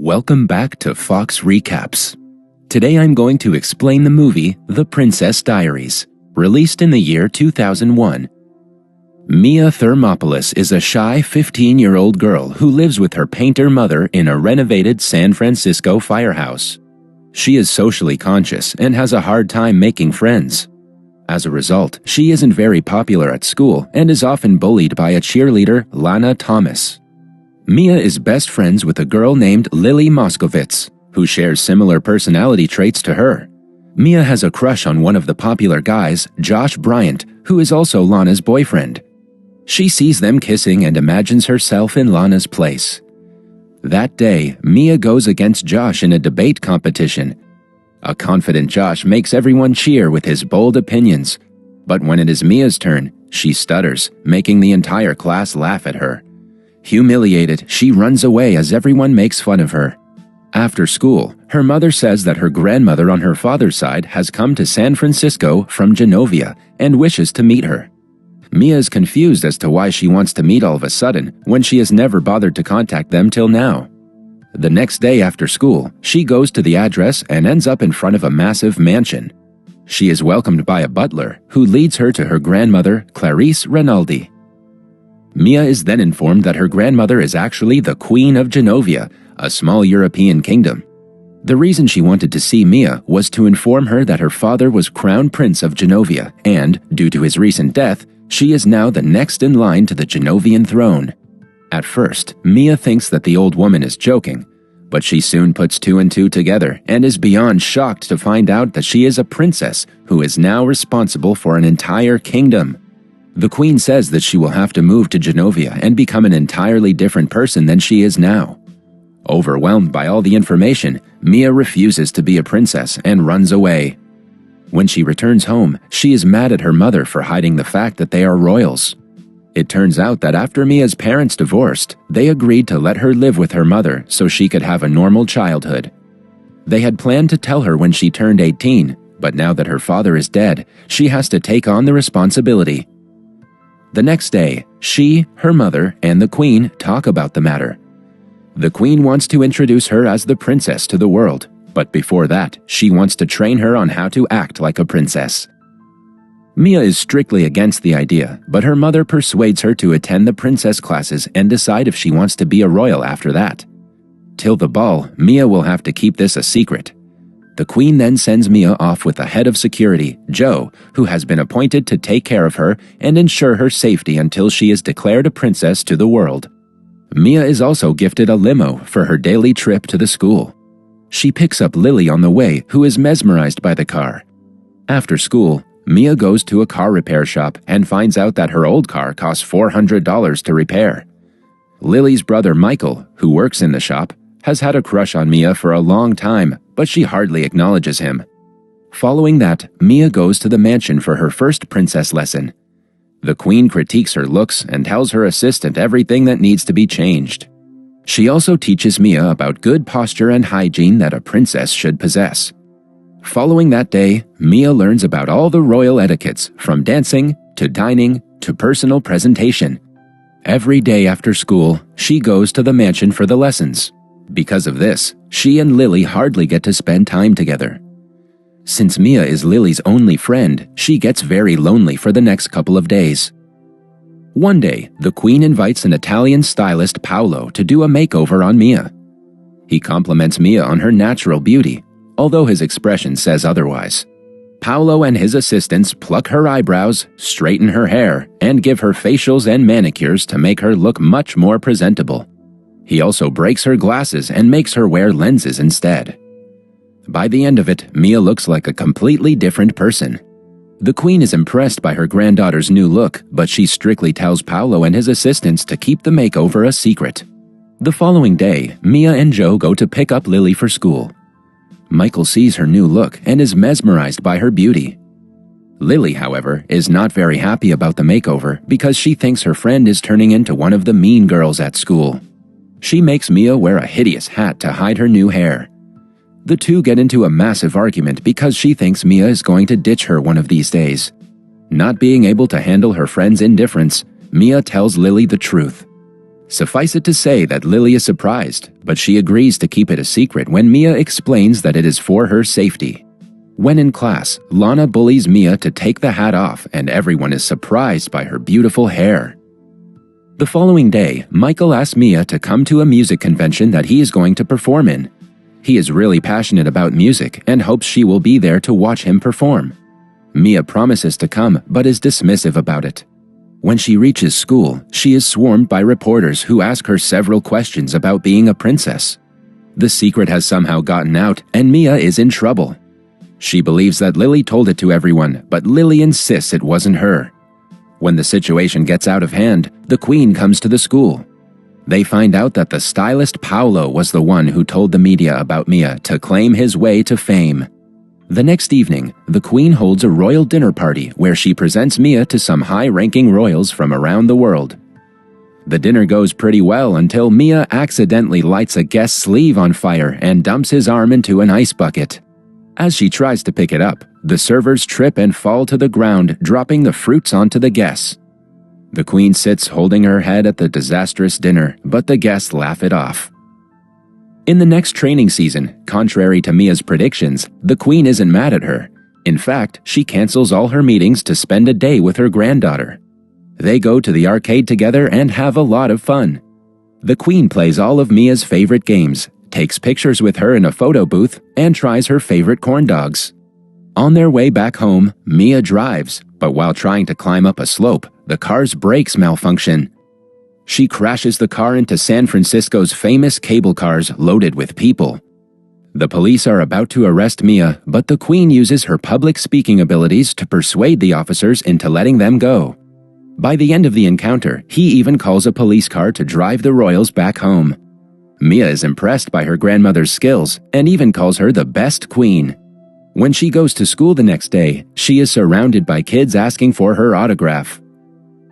Welcome back to Fox Recaps. Today I'm going to explain the movie The Princess Diaries, released in the year 2001. Mia Thermopolis is a shy 15-year-old girl who lives with her painter mother in a renovated San Francisco firehouse. She is socially conscious and has a hard time making friends. As a result, she isn't very popular at school and is often bullied by a cheerleader, Lana Thomas. Mia is best friends with a girl named Lily Moskowitz, who shares similar personality traits to her. Mia has a crush on one of the popular guys, Josh Bryant, who is also Lana's boyfriend. She sees them kissing and imagines herself in Lana's place. That day, Mia goes against Josh in a debate competition. A confident Josh makes everyone cheer with his bold opinions, but when it is Mia's turn, she stutters, making the entire class laugh at her. Humiliated, she runs away as everyone makes fun of her. After school, her mother says that her grandmother on her father's side has come to San Francisco from Zenovia and wishes to meet her. Mia is confused as to why she wants to meet all of a sudden when she has never bothered to contact them till now. The next day after school, she goes to the address and ends up in front of a massive mansion. She is welcomed by a butler who leads her to her grandmother, Clarice Rinaldi. Mia is then informed that her grandmother is actually the Queen of Zenovia, a small European kingdom. The reason she wanted to see Mia was to inform her that her father was Crown Prince of Zenovia and, due to his recent death, she is now the next in line to the Genovian throne. At first, Mia thinks that the old woman is joking, but she soon puts two and two together and is beyond shocked to find out that she is a princess who is now responsible for an entire kingdom. The queen says that she will have to move to Zenovia and become an entirely different person than she is now. Overwhelmed by all the information, Mia refuses to be a princess and runs away. When she returns home, she is mad at her mother for hiding the fact that they are royals. It turns out that after Mia's parents divorced, they agreed to let her live with her mother so she could have a normal childhood. They had planned to tell her when she turned 18, but now that her father is dead, she has to take on the responsibility. The next day, she, her mother, and the queen talk about the matter. The queen wants to introduce her as the princess to the world, but before that, she wants to train her on how to act like a princess. Mia is strictly against the idea, but her mother persuades her to attend the princess classes and decide if she wants to be a royal after that. Till the ball, Mia will have to keep this a secret. The queen then sends Mia off with the head of security, Joe, who has been appointed to take care of her and ensure her safety until she is declared a princess to the world. Mia is also gifted a limo for her daily trip to the school. She picks up Lily on the way, who is mesmerized by the car. After school, Mia goes to a car repair shop and finds out that her old car costs $400 to repair. Lily's brother Michael, who works in the shop, has had a crush on Mia for a long time, but she hardly acknowledges him. Following that, Mia goes to the mansion for her first princess lesson. The queen critiques her looks and tells her assistant everything that needs to be changed. She also teaches Mia about good posture and hygiene that a princess should possess. Following that day, Mia learns about all the royal etiquettes, from dancing to dining to personal presentation. Every day after school, she goes to the mansion for the lessons. Because of this, she and Lily hardly get to spend time together. Since Mia is Lily's only friend, she gets very lonely for the next couple of days. One day, the queen invites an Italian stylist, Paolo, to do a makeover on Mia. He compliments Mia on her natural beauty, although his expression says otherwise. Paolo and his assistants pluck her eyebrows, straighten her hair, and give her facials and manicures to make her look much more presentable. He also breaks her glasses and makes her wear lenses instead. By the end of it, Mia looks like a completely different person. The queen is impressed by her granddaughter's new look, but she strictly tells Paolo and his assistants to keep the makeover a secret. The following day, Mia and Joe go to pick up Lily for school. Michael sees her new look and is mesmerized by her beauty. Lily, however, is not very happy about the makeover because she thinks her friend is turning into one of the mean girls at school. She makes Mia wear a hideous hat to hide her new hair. The two get into a massive argument because she thinks Mia is going to ditch her one of these days. Not being able to handle her friend's indifference, Mia tells Lily the truth. Suffice it to say that Lily is surprised, but she agrees to keep it a secret when Mia explains that it is for her safety. When in class, Lana bullies Mia to take the hat off, and everyone is surprised by her beautiful hair. The following day, Michael asks Mia to come to a music convention that he is going to perform in. He is really passionate about music and hopes she will be there to watch him perform. Mia promises to come but is dismissive about it. When she reaches school, she is swarmed by reporters who ask her several questions about being a princess. The secret has somehow gotten out and Mia is in trouble. She believes that Lily told it to everyone, but Lily insists it wasn't her. When the situation gets out of hand, the Queen comes to the school. They find out that the stylist Paolo was the one who told the media about Mia to claim his way to fame. The next evening, the Queen holds a royal dinner party where she presents Mia to some high-ranking royals from around the world. The dinner goes pretty well until Mia accidentally lights a guest's sleeve on fire and dumps his arm into an ice bucket. As she tries to pick it up, the servers trip and fall to the ground, dropping the fruits onto the guests. The Queen sits holding her head at the disastrous dinner, but the guests laugh it off. In the next training season, contrary to Mia's predictions, the Queen isn't mad at her. In fact, she cancels all her meetings to spend a day with her granddaughter. They go to the arcade together and have a lot of fun. The Queen plays all of Mia's favorite games, takes pictures with her in a photo booth, and tries her favorite corn dogs. On their way back home, Mia drives, but while trying to climb up a slope, the car's brakes malfunction. She crashes the car into San Francisco's famous cable cars loaded with people. The police are about to arrest Mia, but the Queen uses her public speaking abilities to persuade the officers into letting them go. By the end of the encounter, he even calls a police car to drive the royals back home. Mia is impressed by her grandmother's skills and even calls her the best queen. When she goes to school the next day, she is surrounded by kids asking for her autograph.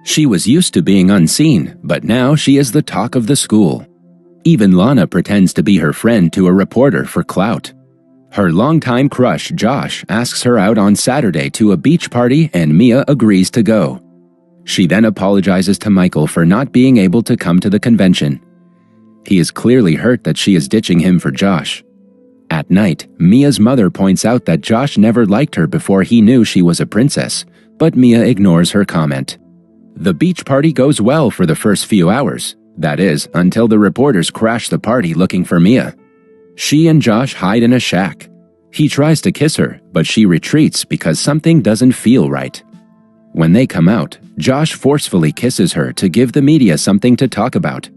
She was used to being unseen, but now she is the talk of the school. Even Lana pretends to be her friend to a reporter for clout. Her longtime crush, Josh, asks her out on Saturday to a beach party and Mia agrees to go. She then apologizes to Michael for not being able to come to the convention. He is clearly hurt that she is ditching him for Josh. At night, Mia's mother points out that Josh never liked her before he knew she was a princess, but Mia ignores her comment. The beach party goes well for the first few hours, that is, until the reporters crash the party looking for Mia. She and Josh hide in a shack. He tries to kiss her, but she retreats because something doesn't feel right. When they come out, Josh forcefully kisses her to give the media something to talk about.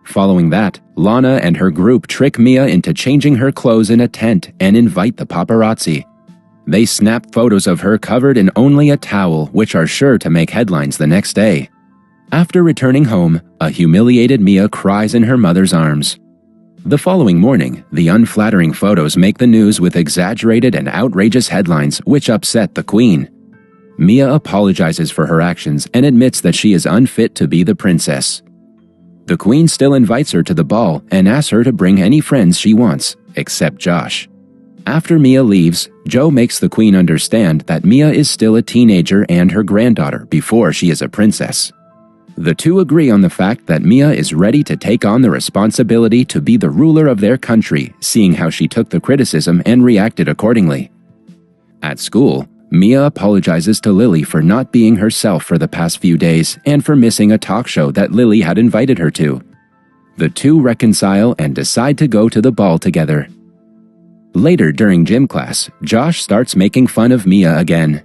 Following that, Lana and her group trick Mia into changing her clothes in a tent and invite the paparazzi. They snap photos of her covered in only a towel, which are sure to make headlines the next day. After returning home, a humiliated Mia cries in her mother's arms. The following morning, the unflattering photos make the news with exaggerated and outrageous headlines which upset the Queen. Mia apologizes for her actions and admits that she is unfit to be the princess. The Queen still invites her to the ball and asks her to bring any friends she wants, except Josh. After Mia leaves, Joe makes the Queen understand that Mia is still a teenager and her granddaughter before she is a princess. The two agree on the fact that Mia is ready to take on the responsibility to be the ruler of their country, seeing how she took the criticism and reacted accordingly. At school, Mia apologizes to Lily for not being herself for the past few days and for missing a talk show that Lily had invited her to. The two reconcile and decide to go to the ball together. Later during gym class, Josh starts making fun of Mia again.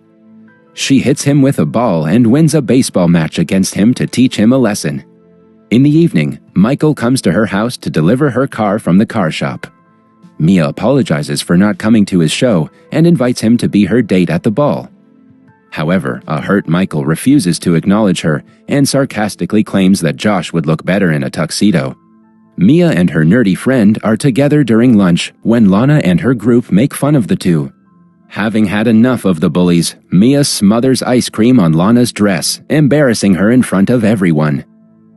She hits him with a ball and wins a baseball match against him to teach him a lesson. In the evening, Michael comes to her house to deliver her car from the car shop. Mia apologizes for not coming to his show and invites him to be her date at the ball. However, a hurt Michael refuses to acknowledge her and sarcastically claims that Josh would look better in a tuxedo. Mia and her nerdy friend are together during lunch when Lana and her group make fun of the two. Having had enough of the bullies, Mia smothers ice cream on Lana's dress, embarrassing her in front of everyone.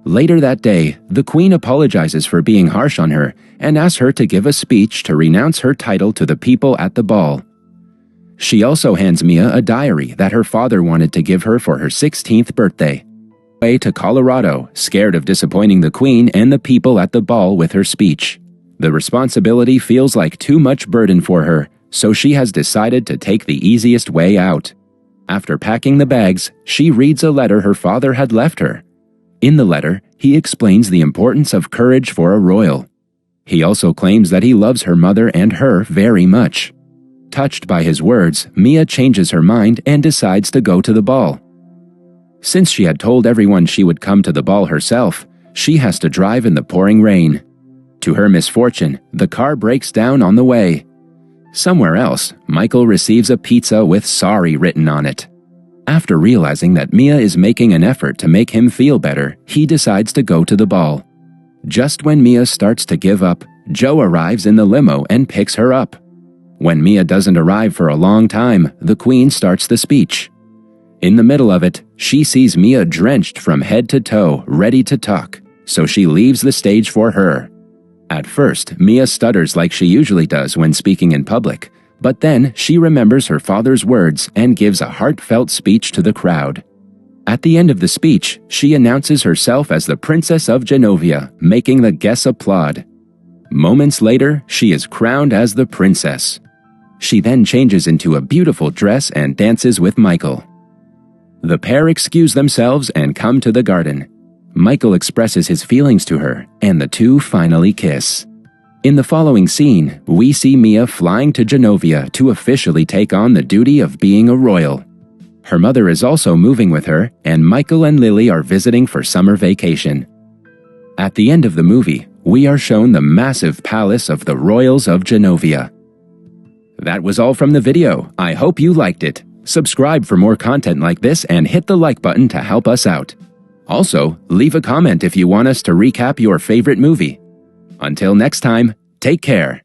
Later that day, the Queen apologizes for being harsh on her and asks her to give a speech to renounce her title to the people at the ball. She also hands Mia a diary that her father wanted to give her for her 16th birthday. way to Colorado, scared of disappointing the queen and the people at the ball with her speech. The responsibility feels like too much burden for her, so she has decided to take the easiest way out. After packing the bags, she reads a letter her father had left her. In the letter, he explains the importance of courage for a royal. He also claims that he loves her mother and her very much. Touched by his words, Mia changes her mind and decides to go to the ball. Since she had told everyone she would come to the ball herself, she has to drive in the pouring rain. To her misfortune, the car breaks down on the way. Somewhere else, Michael receives a pizza with "sorry" written on it. After realizing that Mia is making an effort to make him feel better, he decides to go to the ball. Just when Mia starts to give up, Joe arrives in the limo and picks her up. When Mia doesn't arrive for a long time, the queen starts the speech. In the middle of it, she sees Mia drenched from head to toe, ready to talk, so she leaves the stage for her. At first, Mia stutters like she usually does when speaking in public, but then she remembers her father's words and gives a heartfelt speech to the crowd. At the end of the speech, she announces herself as the Princess of Zenovia, making the guests applaud. Moments later, she is crowned as the princess. She then changes into a beautiful dress and dances with Michael. The pair excuse themselves and come to the garden. Michael expresses his feelings to her, and the two finally kiss. In the following scene, we see Mia flying to Zenovia to officially take on the duty of being a royal. Her mother is also moving with her, and Michael and Lily are visiting for summer vacation. At the end of the movie, we are shown the massive palace of the royals of Zenovia. That was all from the video. I hope you liked it. Subscribe for more content like this and hit the like button to help us out. Also, leave a comment if you want us to recap your favorite movie. Until next time, take care.